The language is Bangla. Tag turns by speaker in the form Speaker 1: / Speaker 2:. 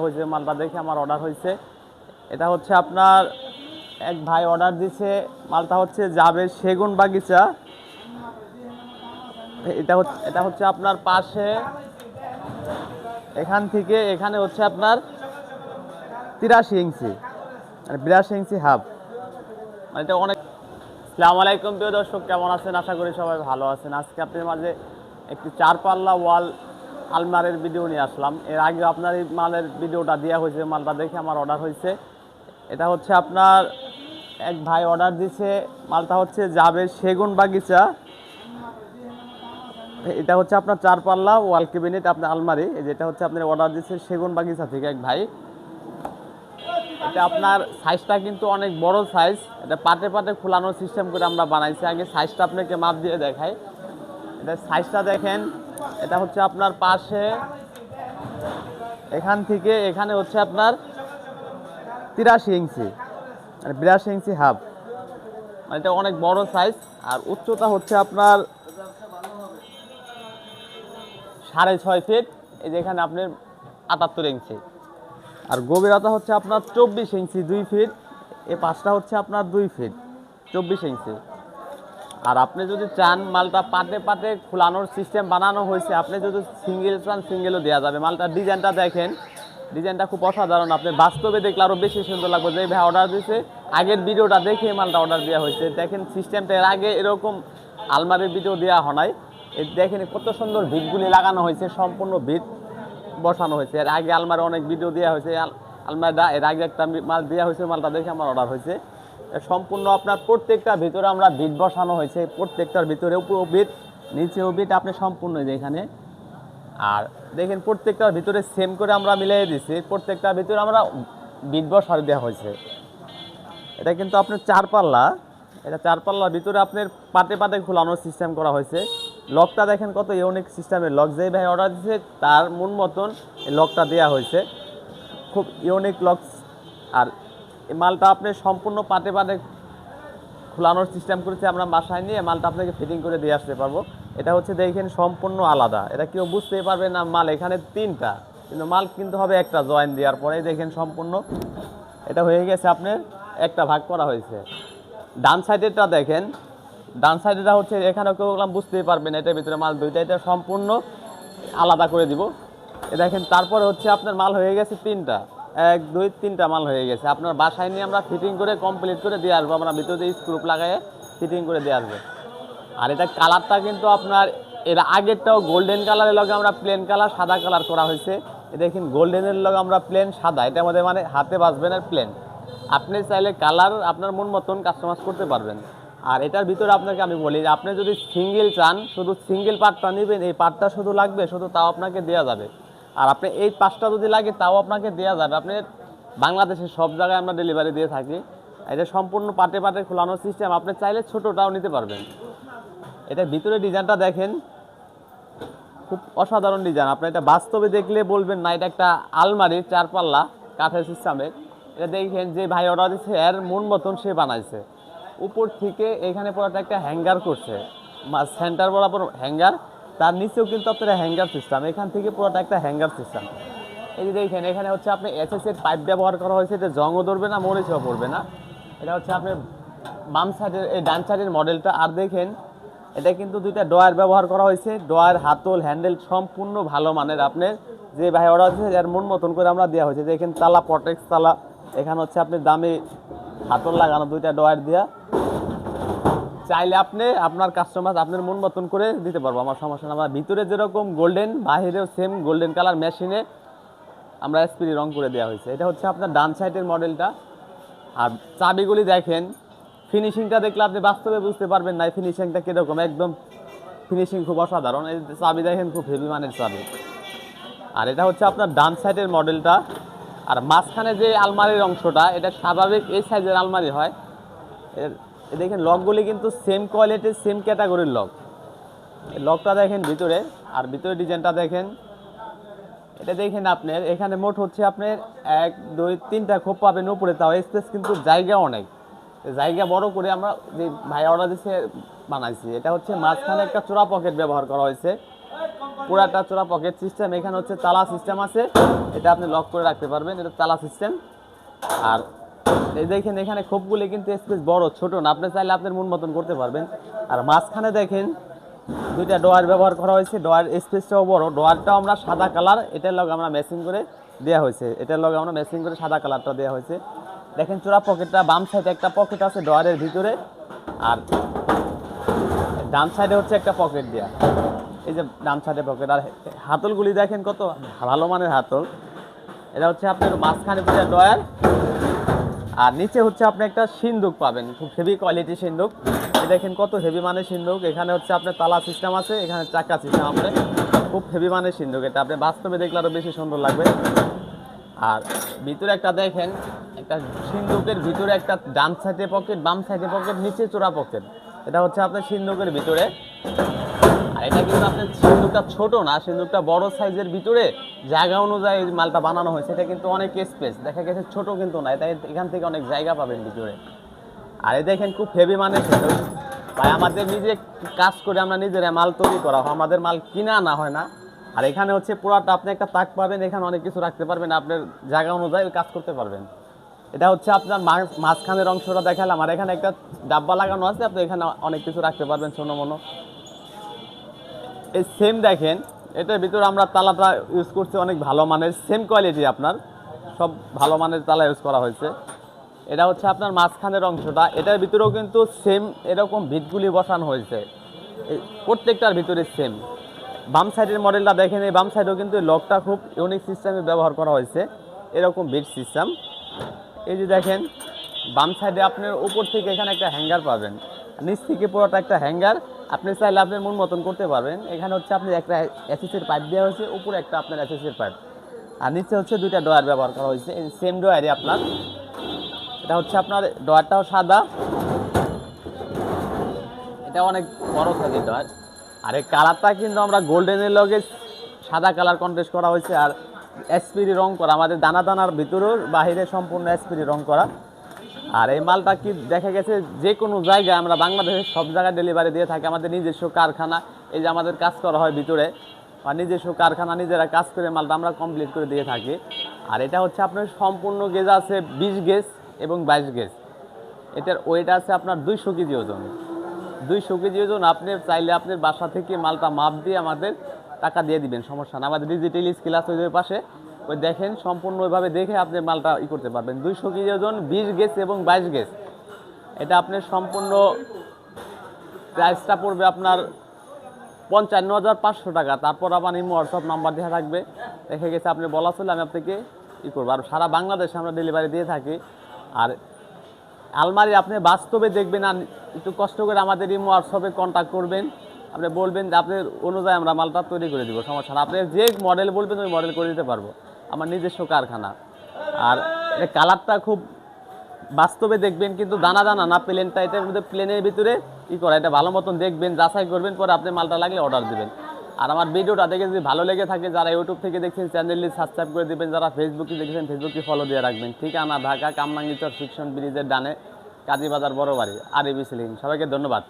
Speaker 1: হয়েছে মালটা দেখে আমার অর্ডার হয়েছে। এটা হচ্ছে আপনার এক ভাই অর্ডার দিছে, মালটা হচ্ছে যাবে সেগুন বাগিচা। এটা হচ্ছে আপনার পাশে, এখান থেকে এখানে হচ্ছে আপনার 83 ইঞ্চি মানে 82 ইঞ্চি হাফ, মানে এটা অনেক। আসসালামু আলাইকুম প্রিয় দর্শক, কেমন আছেন? আশা করি সবাই ভালো আছেন। আজকে আপনার মাঝে একটি 4 পাল্লা ওয়াল আলমারির ভিডিও নিয়ে আসলাম। এর আগে আপনার এই মালের ভিডিওটা দেওয়া হয়েছে, মালটা দেখে আমার অর্ডার হয়েছে। এটা হচ্ছে আপনার এক ভাই অর্ডার দিছে, মালটা হচ্ছে যাবে সেগুন বাগিচা। এটা হচ্ছে আপনার 4 পাল্লা ওয়াল ক্যাবিনেট আপনার আলমারি, যেটা হচ্ছে আপনার অর্ডার দিচ্ছে সেগুন বাগিচা থেকে এক ভাই। এটা আপনার সাইজটা কিন্তু অনেক বড় সাইজ, এটা পাটে পাটে খোলানোর সিস্টেম করে আমরা বানাইছি। আগে সাইজটা আপনাকে মাপ দিয়ে দেখাই। এটা সাইজটা দেখেন, এটা হচ্ছে আপনার পাশে, এখান থেকে এখানে হচ্ছে আপনার 83 ইঞ্চি মানে 82 ইঞ্চি হাফ, মানে এটা অনেক বড় সাইজ। আর উচ্চতা হচ্ছে আপনার 6.5 ফিট, এই যে এখানে আপনার 78 ইঞ্চি। আর গভীরতা হচ্ছে আপনার 24 ইঞ্চি 2 ফিট, এই পাশটা হচ্ছে আপনার 2 ফিট 24 ইঞ্চি। আর আপনি যদি চান মালটা পাটে পাটে খোলানোর সিস্টেম বানানো হয়েছে, আপনি যদি সিঙ্গেল চান সিঙ্গেলও দেওয়া যাবে। মালটার ডিজাইনটা দেখেন, ডিজাইনটা খুব অসাধারণ, আপনি বাস্তবে দেখলে আরও বেশি সুন্দর লাগবে। যে ভাই অর্ডার দিয়েছে আগের ভিডিওটা দেখে মালটা অর্ডার দেওয়া হয়েছে। দেখেন সিস্টেমটা, এর আগে এরকম আলমারির ভিডিও দেওয়া হয় নাই। এই দেখেন কত সুন্দর ভিটগুলি লাগানো হয়েছে, সম্পূর্ণ ভিট বসানো হয়েছে। এর আগে আলমারি অনেক ভিডিও দেওয়া হয়েছে, আলমারিটা এর আগে একটা মাল দেওয়া হয়েছে, মালটা দেখে আমার অর্ডার হয়েছে। সম্পূর্ণ আপনার প্রত্যেকটা ভিতরে আমরা বিট বসানো হয়েছে, প্রত্যেকটার ভিতরে উপরেও বিট নিচেও বিট আপনি সম্পূর্ণ যেখানে। আর দেখেন প্রত্যেকটার ভিতরে সেম করে আমরা মিলিয়ে দিচ্ছি, প্রত্যেকটার ভিতরে আমরা বিট বসানো দেওয়া হয়েছে। এটা কিন্তু আপনার 4 পাল্লা, এটা 4 পাল্লার ভিতরে আপনার পাটে পাটে খোলানোর সিস্টেম করা হয়েছে। লকটা দেখেন কত ইউনিক সিস্টেমের লক, যেই ভাই অর্ডার দিচ্ছে তার মন মতন এই লকটা দেওয়া হয়েছে, খুব ইউনিক লক। আর এই মালটা আপনি সম্পূর্ণ পাটে পাটে খোলানোর সিস্টেম করেছে, আমরা বাসায় নিয়ে মালটা আপনাকে ফিটিং করে দিয়ে আসতে পারবো। এটা হচ্ছে দেখেন সম্পূর্ণ আলাদা, এটা কেউ বুঝতেই পারবে না মাল এখানে 3টা, কিন্তু মাল কিন্তু হবে একটা জয়েন দেওয়ার পরে। দেখেন সম্পূর্ণ এটা হয়ে গেছে, আপনার একটা ভাগ করা হয়েছে। ডান সাইডেরটা দেখেন, ডান সাইডেরটা হচ্ছে এখানে কেউ বুঝতেই পারবে না এটার ভিতরে মাল 2টা, এটা সম্পূর্ণ আলাদা করে দিব। এ দেখেন তারপরে হচ্ছে আপনার মাল হয়ে গেছে 3টা, 1 2 3টা মাল হয়ে গেছে। আপনার বাসায় নিয়ে আমরা ফিটিং করে কমপ্লিট করে দিয়ে আসবো, আমরা ভিতরে স্ক্রু লাগায়ে ফিটিং করে দিয়ে আসবো। আর এটা কালারটা কিন্তু আপনার এর আগেরটাও গোল্ডেন কালারের লগে আমরা প্লেন কালার সাদা কালার করা হয়েছে। এ দেখেন গোল্ডেনের লগে আমরা প্লেন সাদা, এটার মধ্যে মানে হাতে বাজবেন আর প্লেন। আপনি চাইলে কালার আপনার মন মতন কাস্টমাইজ করতে পারবেন। আর এটার ভিতরে আপনাকে আমি বলি যে আপনি যদি সিঙ্গেল চান, শুধু সিঙ্গেল পার্টটা নেবেন, এই পার্টটা শুধু লাগবে, শুধু তাও আপনাকে দেওয়া যাবে। আর আপনি এই 5টা যদি লাগে তাও আপনাকে দেওয়া যাবে। আপনি বাংলাদেশের সব জায়গায় আমরা ডেলিভারি দিয়ে থাকি। এটা সম্পূর্ণ পাটে পাটে খোলানোর সিস্টেম, আপনি চাইলে ছোটোটাও নিতে পারবেন। এটার ভিতরে ডিজাইনটা দেখেন, খুব অসাধারণ ডিজাইন। আপনি এটা বাস্তবে দেখলে বলবেন না এটা একটা আলমারি 4 পাল্লা কাঠের সিস্টেমে। এটা দেখেন যে ভাই অর্ডার দিচ্ছে এর মন মতন সে বানাইছে। উপর থেকে এখানে পুরোটা একটা হ্যাঙ্গার করছে, সেন্টার বরাবর হ্যাঙ্গার, তার নিচেও কিন্তু আপনার হ্যাঙ্গার সিস্টেম, এখান থেকে পুরোটা একটা হ্যাঙ্গার সিস্টেম। এই যে দেখেন এখানে হচ্ছে আপনি এসএসের পাইপ ব্যবহার করা হয়েছে, এটা জংও ধরবে না, মরিচও পড়বে না। এটা হচ্ছে আপনার বাম সাইডের এই ডান সাইডের মডেলটা। আর দেখেন এটা কিন্তু 2টা ডয়ার ব্যবহার করা হয়েছে, ডয়ার হাতল হ্যান্ডেল সম্পূর্ণ ভালো মানের। আপনার যে ভাই অর্ডার দিচ্ছে এর মন মতন করে আমরা দেওয়া হয়েছে। দেখেন তালা প্রটেক্স তালা, এখানে হচ্ছে আপনি দামি হাতল লাগানো 2টা ডয়ার দেওয়া। চাইলে আপনি আপনার কাস্টমার আপনার মন মতন করে দিতে পারবো, আমার সমস্যা না। আমার ভিতরে যেরকম গোল্ডেন, বাহিরেও সেম গোল্ডেন কালার মেশিনে আমরা স্প্রে রং করে দেওয়া হয়েছে। এটা হচ্ছে আপনার ডান সাইডের মডেলটা। আর চাবিগুলি দেখেন, ফিনিশিংটা দেখলে আপনি বাস্তবে বুঝতে পারবেন না ফিনিশিংটা কীরকম, একদম ফিনিশিং খুব অসাধারণ। এই চাবি দেখেন খুব হেভি মানের চাবি। আর এটা হচ্ছে আপনার ডান সাইডের মডেলটা। আর মাঝখানে যে আলমারির অংশটা, এটা স্বাভাবিক এই সাইজের আলমারি হয়। দেখেন লকগুলি কিন্তু সেম কোয়ালিটির সেম ক্যাটাগরির লক। লকটা দেখেন ভিতরে, আর ভিতরে ডিজাইনটা দেখেন। এটা দেখেন আপনার এখানে মোট হচ্ছে আপনার 1 2 3টা খোপ পাবেন উপরে, তাও স্পেস কিন্তু জায়গা অনেক, জায়গা বড় করে আমরা যে ভাই অর্ডার দিচ্ছে বানাইছি। এটা হচ্ছে মাঝখানে একটা চোরা পকেট ব্যবহার করা হয়েছে। পুরাটা চোরা পকেট সিস্টেম। এখানে হচ্ছে তালা সিস্টেম আছে, এটা আপনি লক করে রাখতে পারবেন, এটা তালা সিস্টেম। আর এই দেখেন এখানে খোপগুলি কিন্তু স্পেস বড়, ছোট না, আপনি চাইলে আপনার মন মতন করতে পারবেন। আর মাঝখানে দেখেন দুইটা ডোয়ার ব্যবহার করা হয়েছে, ডোয়ার স্পেসটাও বড়। ডোয়ারটাও আমরা সাদা কালার, এটার লগে আমরা ম্যাচিং করে দেওয়া হয়েছে, এটার লগে আমরা ম্যাচিং করে সাদা কালারটা দেওয়া হয়েছে। দেখেন চোরা পকেটটা বাম সাইডে একটা পকেট আছে ডোয়ারের ভিতরে, আর ডান সাইডে হচ্ছে একটা পকেট দেওয়া, এই যে ডান সাইডে পকেট। আর হাতলগুলি দেখেন কত ভালো মানের হাতল। এটা হচ্ছে আপনার মাঝখানে পুরো ডয়ার, আর নিচে হচ্ছে আপনি একটা সিন্দুক পাবেন, খুব হেভি কোয়ালিটি সিন্দুক। এই দেখেন কত হেভি মানের সিন্দুক। এখানে হচ্ছে আপনার তালা সিস্টেম আছে, এখানে চাকা সিস্টেম আছে, খুব হেভি মানের সিন্দুক। এটা আপনি বাস্তবে দেখলে আরও বেশি সুন্দর লাগবে। আর ভিতরে একটা দেখেন, একটা সিন্দুকের ভিতরে একটা ডান সাইডে পকেট, বাম সাইডে পকেট, নিচে চোরা পকেট। এটা হচ্ছে আপনার সিন্দুকের ভিতরে। আর এটা কিন্তু আপনার সিন্দুকটা ছোট না, সিন্দুকটা বড় সাইজের ভিতরে জায়গা অনুযায়ী মালটা বানানো হয়েছে। এটা কিন্তু অনেক স্পেস, দেখা গেছে ছোট কিন্তু না, এটা এখান থেকে অনেক জায়গা পাবেন ভিতরে। আর এই দেখেন খুব হেভি মানের সিন্দুক ভাই, আমাদের নিজে কাজ করে আমরা নিজেরা মাল তৈরি করা হয়, আমাদের মাল কিনা আনা হয় না। আর এখানে হচ্ছে পুরাটা আপনি একটা তাক পাবেন, এখানে অনেক কিছু রাখতে পারবেন, আপনার জায়গা অনুযায়ী কাজ করতে পারবেন। এটা হচ্ছে আপনার মাঝখানের অংশটা দেখালাম, আর এখানে একটা ডাব্বা লাগানো আছে, আপনি এখানে অনেক কিছু রাখতে পারবেন ছোটো মনো। এই সেম দেখেন, এটার ভিতরে আমরা তালাটা ইউজ করছি অনেক ভালো মানের, সেম কোয়ালিটি, আপনার সব ভালো মানের তালা ইউজ করা হয়েছে। এটা হচ্ছে আপনার মাঝখানের অংশটা, এটার ভিতরেও কিন্তু সেম এরকম ভিতগুলি বসানো হয়েছে, প্রত্যেকটার ভিতরে সেম। বাম সাইডের মডেলটা দেখেন, এই বাম সাইডেও কিন্তু লকটা খুব ইউনিক সিস্টেমে ব্যবহার করা হয়েছে, এরকম বিট সিস্টেম। এই যে দেখেন বাম সাইডে আপনার উপর থেকে এখানে একটা হ্যাঙ্গার পাবেন, নিচ থেকে পুরোটা একটা হ্যাঙ্গার, আপনি চাইলে আপনার মন মতন করতে পারবেন। এখানে হচ্ছে আপনি একটা এসএসের পাইপ দেওয়া হয়েছে, উপরে একটা আপনার এসএসের পাইপ, আর নিচে হচ্ছে দুইটা ডয়ার ব্যবহার করা হয়েছে, এই সেম ডয়ারই আপনার। এটা হচ্ছে আপনার ডয়ারটাও সাদা, এটা অনেক বড় সাইজের ডয়ার। আর এই কালারটা কিন্তু আমরা গোল্ডেনের লগে সাদা কালার কন্ট্রাস্ট করা হয়েছে, আর এসপিডি রং করা, আমাদের দানা দানার ভিতরেও বাহিরে সম্পূর্ণ এসপিডি রং করা। আর এই মালটা কি দেখা গেছে যে কোনো জায়গায় আমরা বাংলাদেশের সব জায়গায় ডেলিভারি দিয়ে থাকি, আমাদের নিজস্ব কারখানা, এই যে আমাদের কাজ করা হয় ভিতরে, আর নিজস্ব কারখানা নিজেরা কাজ করে মালটা আমরা কমপ্লিট করে দিয়ে থাকি। আর এটা হচ্ছে আপনার সম্পূর্ণ গেজ আছে 20 গেজ এবং 22 গেজ। এটার ওয়েট আছে আপনার 200 কেজি ওজন, 200 কেজি ওজন। আপনি চাইলে আপনার বাসা থেকে মালটা মাপ দিয়ে আমাদের টাকা দিয়ে দিবেন, সমস্যা না। আমাদের ডিজিটাল স্কিল আছে ওই পাশে, ওই দেখেন সম্পূর্ণ ওইভাবে দেখে আপনি মালটা করতে পারবেন। 200 কেজি ওজন, 20 গেজ এবং 22 গেজ। এটা আপনার সম্পূর্ণ প্রাইসটা পড়বে আপনার 55,500 টাকা। তারপর আবার ইমো হোয়াটসঅ্যাপ নাম্বার দেওয়া থাকবে, দেখে গেছে আপনি বলা চলে আমি আপনাকে করবো। আর সারা বাংলাদেশে আমরা ডেলিভারি দিয়ে থাকি। আর আলমারি আপনি বাস্তবে দেখবেন, আর একটু কষ্ট করে আমাদের ইমো হোয়াটসঅ্যাপে কন্ট্যাক্ট করবেন, আপনি বলবেন যে আপনার অনুযায়ী আমরা মালটা তৈরি করে দিব, সমস্যা না। আপনি যে মডেল বলবেন ওই মডেল করে দিতে পারবো, আমার নিজস্ব কারখানা। আর এই কালারটা খুব বাস্তবে দেখবেন, কিন্তু দানা দানা না, প্লেনটা, এটার মধ্যে প্লেনের ভিতরে করা, এটা ভালো মতন দেখবেন, যাচাই করবেন, পরে আপনি মালটা লাগলে অর্ডার দেবেন। আর আমার ভিডিওটা দেখে যদি ভালো লেগে থাকে, যারা ইউটিউব থেকে দেখছেন চ্যানেলটি সাবস্ক্রাইব করে দেবেন, যারা ফেসবুকে দেখছেন ফেসবুকে ফলো দিয়ে রাখবেন। ঠিকানা ঢাকা কামরাঙ্গীরচর শিক্ষণ ব্রিজের ডানে, কাজীবাজার বড় বাড়ি, আর এবি সিলিং। সবাইকে ধন্যবাদ।